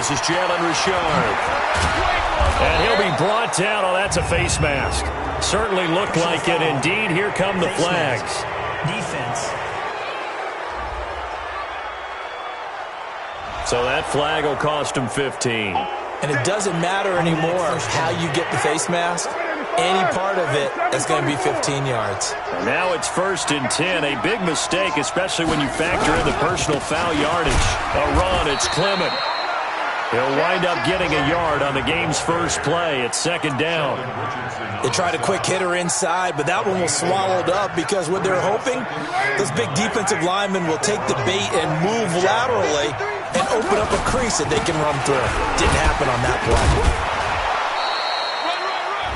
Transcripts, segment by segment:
This is Jalen Richard. And he'll be brought down. Oh, that's a face mask. Certainly looked like it. Indeed, here come the flags. Defense. So that flag will cost him 15. And it doesn't matter anymore how you get the face mask. Any part of it is going to be 15 yards. Now it's 1st and 10. A big mistake, especially when you factor in the personal foul yardage. A run, it's Clement. He'll wind up getting a yard on the game's first play. It's 2nd down. They tried a quick hitter inside, but that one was swallowed up because what they're hoping, those big defensive linemen will take the bait and move laterally and open up a crease that they can run through. Didn't happen on that play.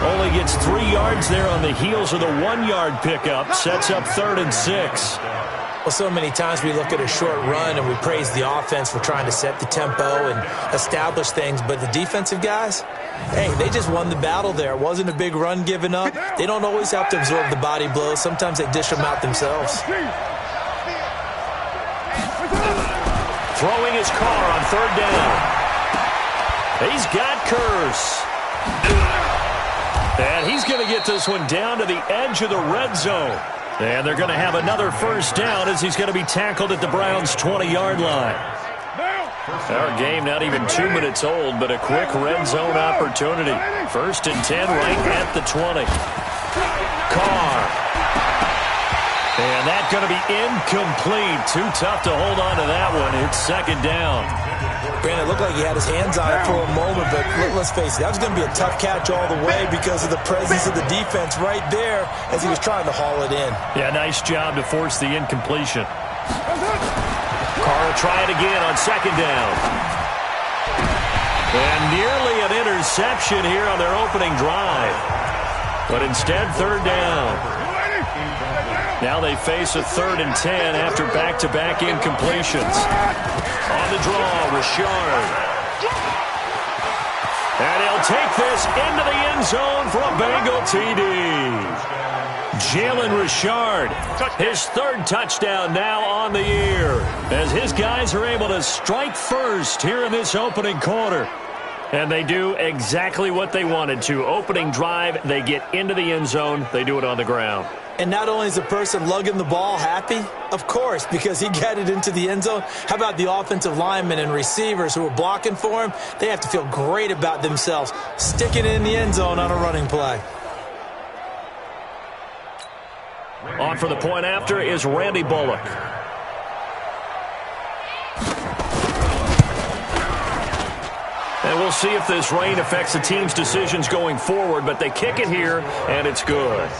Only gets 3 yards there on the heels of the 1-yard pickup. Sets up 3rd and 6. Well, so many times we look at a short run and we praise the offense for trying to set the tempo and establish things. But the defensive guys, hey, they just won the battle there. It wasn't a big run given up. They don't always have to absorb the body blows. Sometimes they dish them out themselves. Throwing his car on 3rd down. He's got Curse. And he's going to get this one down to the edge of the red zone. And they're going to have another 1st down as he's going to be tackled at the Browns' 20-yard line. Our game not even 2 minutes old, but a quick red zone opportunity. 1st and 10 right at the 20. Carr. And that's going to be incomplete. Too tough to hold on to that one. It's 2nd down. Brandon, it looked like he had his hands on it for a moment, but let's face it, that was going to be a tough catch all the way because of the presence of the defense right there as he was trying to haul it in. Yeah, nice job to force the incompletion. Carr will try it again on 2nd down. And nearly an interception here on their opening drive. But instead, 3rd down. Now they face a 3rd and 10 after back-to-back incompletions. On the draw, Richard. And he'll take this into the end zone for a Bengal TD. Jalen Richard, his 3rd touchdown now on the year, as his guys are able to strike first here in this opening quarter. And they do exactly what they wanted to. Opening drive, they get into the end zone. They do it on the ground. And not only is the person lugging the ball happy, of course, because he got it into the end zone. How about the offensive linemen and receivers who are blocking for him? They have to feel great about themselves, sticking it in the end zone on a running play. On for the point after is Randy Bullock. And we'll see if this rain affects the team's decisions going forward, but they kick it here, and it's good.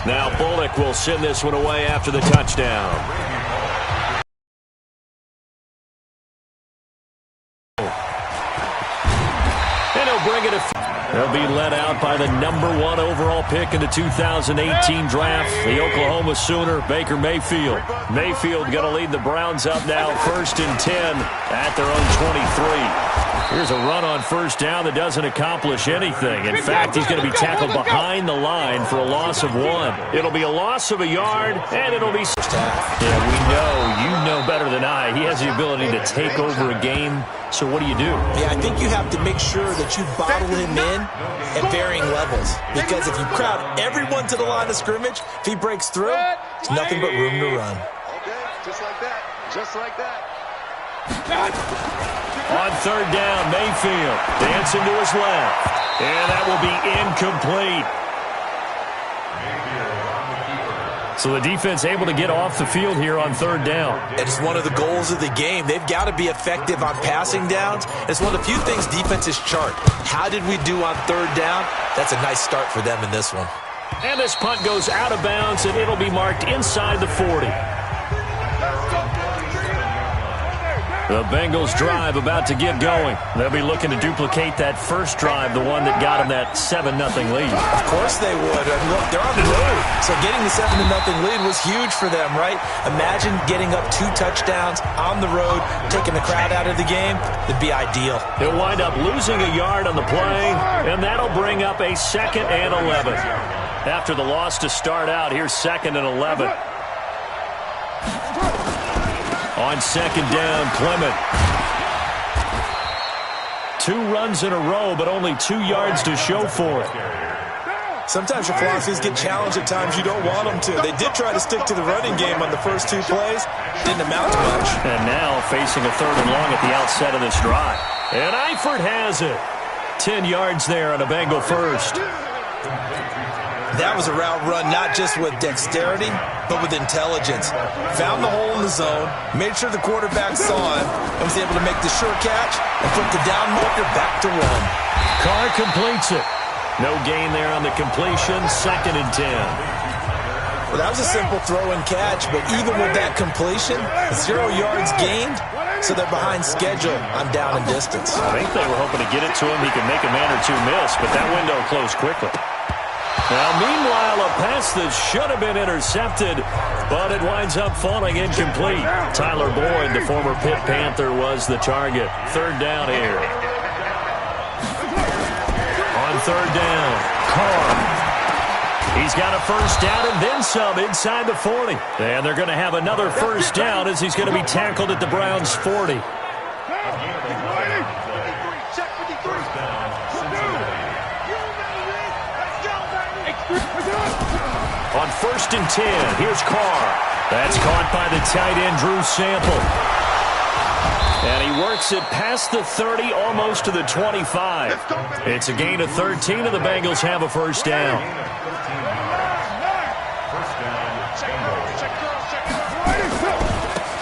Now Bullock will send this one away after the touchdown. And he'll bring it. They'll be led out by the #1 overall pick in the 2018 draft, the Oklahoma Sooner, Baker Mayfield. Mayfield going to lead the Browns up now, 1st and 10 at their own 23. Here's a run on 1st down that doesn't accomplish anything. In fact, he's going to be tackled behind the line for a loss of 1. It'll be a loss of a yard, and it'll be... Yeah, we know. You know better than I. He has the ability to take over a game. So what do you do? Yeah, I think you have to make sure that you bottle him in at varying levels. Because if you crowd everyone to the line of scrimmage, if he breaks through, there's nothing but room to run. Okay, just like that. Just like that. On 3rd down, Mayfield dancing to his left. And that will be incomplete. So the defense able to get off the field here on 3rd down. It's one of the goals of the game. They've got to be effective on passing downs. It's one of the few things defenses chart. How did we do on 3rd down? That's a nice start for them in this one. And this punt goes out of bounds, and it'll be marked inside the 40. The Bengals drive about to get going. They'll be looking to duplicate that first drive, the one that got them that 7-0 lead. Of course they would. I mean, look, they're on the road. So getting the 7-0 lead was huge for them, right? Imagine getting up 2 touchdowns on the road, taking the crowd out of the game. It'd be ideal. He'll wind up losing a yard on the play, and that'll bring up a 2nd and 11. After the loss to start out, here's 2nd and 11. On 2nd down, Clement. 2 runs in a row, but only 2 yards to show for it. Sometimes your philosophies get challenged at times you don't want them to. They did try to stick to the running game on the first 2 plays. Didn't amount to much. And now facing a 3rd and long at the outset of this drive. And Eifert has it. 10 yards there on a Bengal first. That was a route run not just with dexterity, but with intelligence. Found the hole in the zone, made sure the quarterback saw him, and was able to make the sure catch and put the down marker back to run. Carr completes it. No gain there on the completion, 2nd and 10. Well, that was a simple throw and catch, but even with that completion, 0 yards gained, so they're behind schedule on down and distance. I think they were hoping to get it to him. He could make a man or 2 miss, but that window closed quickly. Now, meanwhile, a pass that should have been intercepted, but it winds up falling incomplete. Tyler Boyd, the former Pitt Panther, was the target. 3rd down here. On 3rd down, Carr. He's got a 1st down and then some inside the 40. And they're going to have another 1st down as he's going to be tackled at the Browns' 40. On 1st and 10, here's Carr. That's caught by the tight end, Drew Sample. And he works it past the 30, almost to the 25. It's a gain of 13, and the Bengals have a 1st down.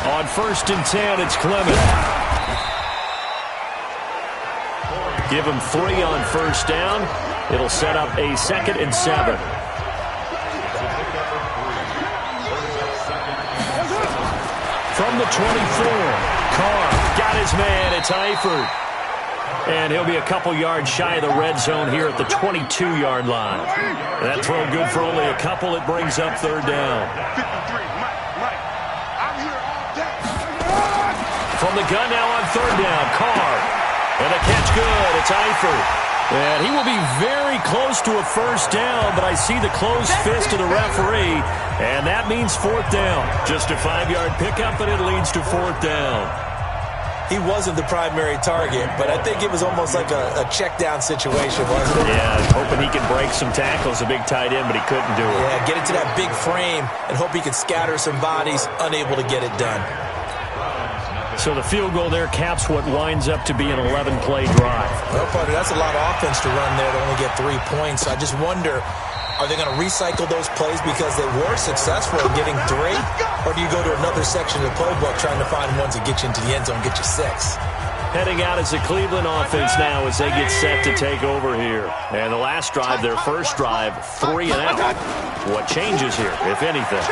On 1st and 10, it's Clement. Give him 3 on 1st down. It'll set up a 2nd and 7. From the 24, Carr got his man. It's Eifert. And he'll be a couple yards shy of the red zone here at the 22-yard line. That throw good for only a couple. It brings up 3rd down. From the gun now on 3rd down, Carr. And a catch good. It's Eifert. And he will be very close to a 1st down, but I see the closed fist of the referee, and that means 4th down. Just a 5-yard pickup, and it leads to 4th down. He wasn't the primary target, but I think it was almost like a check-down situation, wasn't it? Yeah, hoping he could break some tackles, a big tight end, but he couldn't do it. Yeah, get it to that big frame and hope he could scatter some bodies, unable to get it done. So the field goal there caps what winds up to be an 11-play drive. Well, partner, that's a lot of offense to run there to only get 3 points. I just wonder, are they going to recycle those plays because they were successful in getting 3? Or do you go to another section of the playbook trying to find ones that get you into the end zone, get you 6? Heading out as the Cleveland offense now as they get set to take over here. And the last drive, their first drive, 3 and out. What changes here, if anything?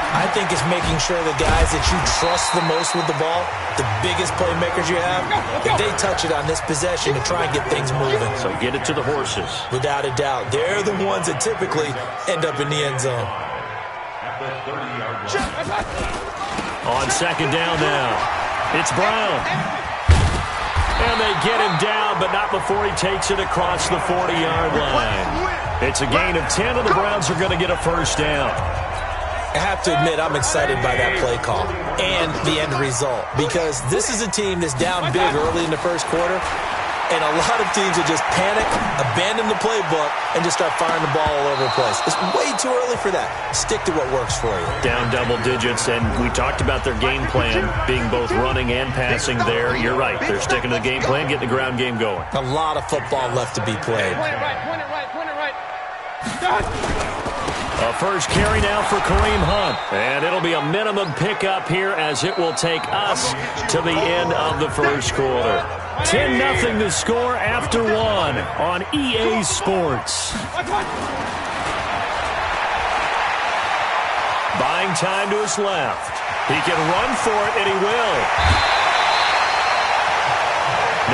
I think it's making sure the guys that you trust the most with the ball, the biggest playmakers you have, if they touch it on this possession to try and get things moving. So get it to the horses. Without a doubt. They're the ones that typically end up in the end zone. On 2nd down now, it's Brown. And they get him down, but not before he takes it across the 40-yard line. It's a gain of 10, and the Browns are going to get a 1st down. I have to admit, I'm excited by that play call and the end result, because this is a team that's down big early in the 1st quarter, and a lot of teams will just panic, abandon the playbook, and just start firing the ball all over the place. It's way too early for that. Stick to what works for you. Down double digits, and we talked about their game plan being both running and passing there. You're right. They're sticking to the game plan, getting the ground game going. A lot of football left to be played. Point it right. A first carry now for Kareem Hunt. And it'll be a minimum pickup here as it will take us to the end of the 1st quarter. 10-0 the score after 1 on EA Sports. Buying time to his left. He can run for it, and he will.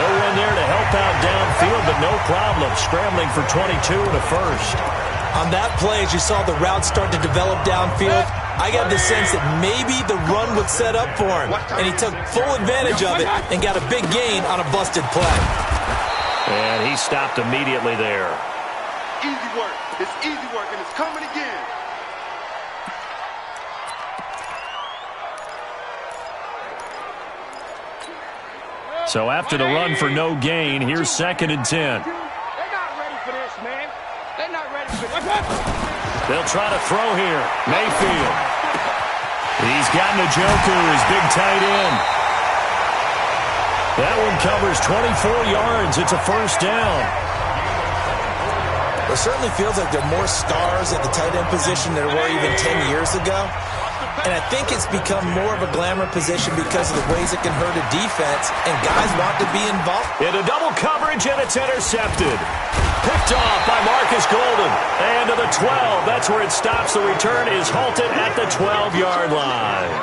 No one there to help out downfield, but no problem. Scrambling for 22 and a 1st. On that play, as you saw the route start to develop downfield, I got the sense that maybe the run would set up for him. And he took full advantage of it and got a big gain on a busted play. And he stopped immediately there. Easy work. It's easy work, and it's coming again. So after the run for no gain, here's 2nd and 10. They're not ready for this, man. They're not ready for this. They'll try to throw here. Mayfield. He's got Njoku, his big tight end. That one covers 24 yards. It's a first down. It certainly feels like there are more stars at the tight end position than there were even 10 years ago. And I think it's become more of a glamour position because of the ways it can hurt a defense, and guys want to be involved. Into double coverage, and it's intercepted. Picked off by Marcus Golden. And to the 12. That's where it stops. The return is halted at the 12-yard line.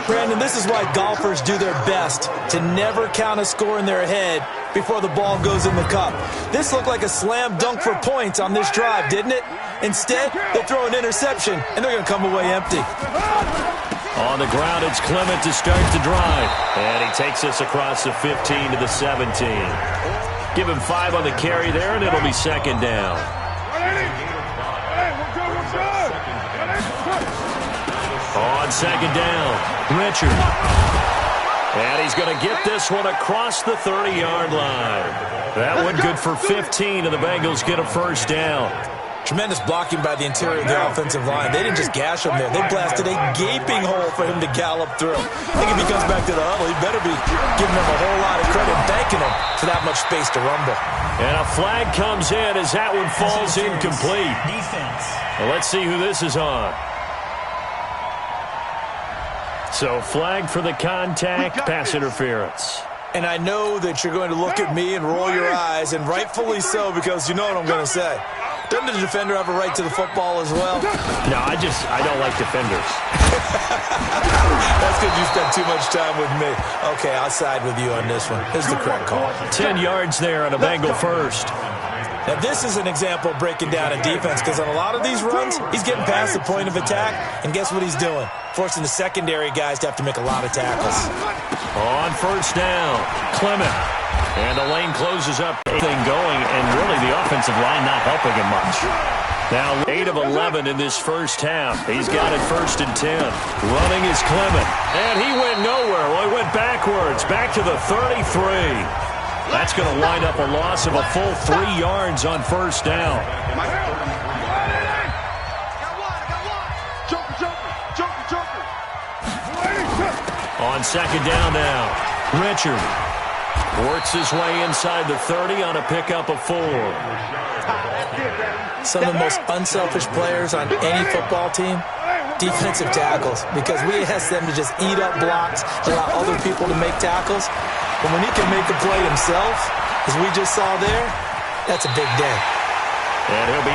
Brandon, this is why golfers do their best to never count a score in their head before the ball goes in the cup. This looked like a slam dunk for points on this drive, didn't it? Instead, they throw an interception, and they're going to come away empty. On the ground, it's Clement to start the drive. And he takes us across the 15 to the 17. Give him 5 on the carry there, and it'll be 2nd down. On 2nd down, Richard. And he's going to get this one across the 30-yard line. That one good for 15, and the Bengals get a first down. Tremendous blocking by the interior of the offensive line. They didn't just gash him there. They blasted a gaping hole for him to gallop through. I think if he comes back to the huddle, he better be giving them a whole lot of credit, thanking him for that much space to rumble. And a flag comes in as that one falls incomplete. Well, let's see who this is on. So flag for the contact, pass interference. And I know that you're going to look at me and roll your eyes, and rightfully so, because you know what I'm going to say. Doesn't the defender have a right to the football as well? No, I don't like defenders. That's because you spent too much time with me. Okay, I'll side with you on this one. This is the correct call. 10 yards there on a Bengal first. Now, this is an example of breaking down a defense, because on a lot of these runs, he's getting past the point of attack, and guess what he's doing? Forcing the secondary guys to have to make a lot of tackles. On first down, Clement. And the lane closes up, thing going, and really the offensive line not helping him much. Now 8 of 11 in this first half. He's got it 1st and 10. Running is Clement. And he went nowhere. Well, he went backwards, back to the 33. That's going to wind up a loss of a full 3 yards on first down. On 2nd down now, Richard works his way inside the 30 on a pickup of 4. Some of the most unselfish players on any football team, defensive tackles, because we ask them to just eat up blocks, allow other people to make tackles. But when he can make a play himself, as we just saw there, that's a big day. And he'll be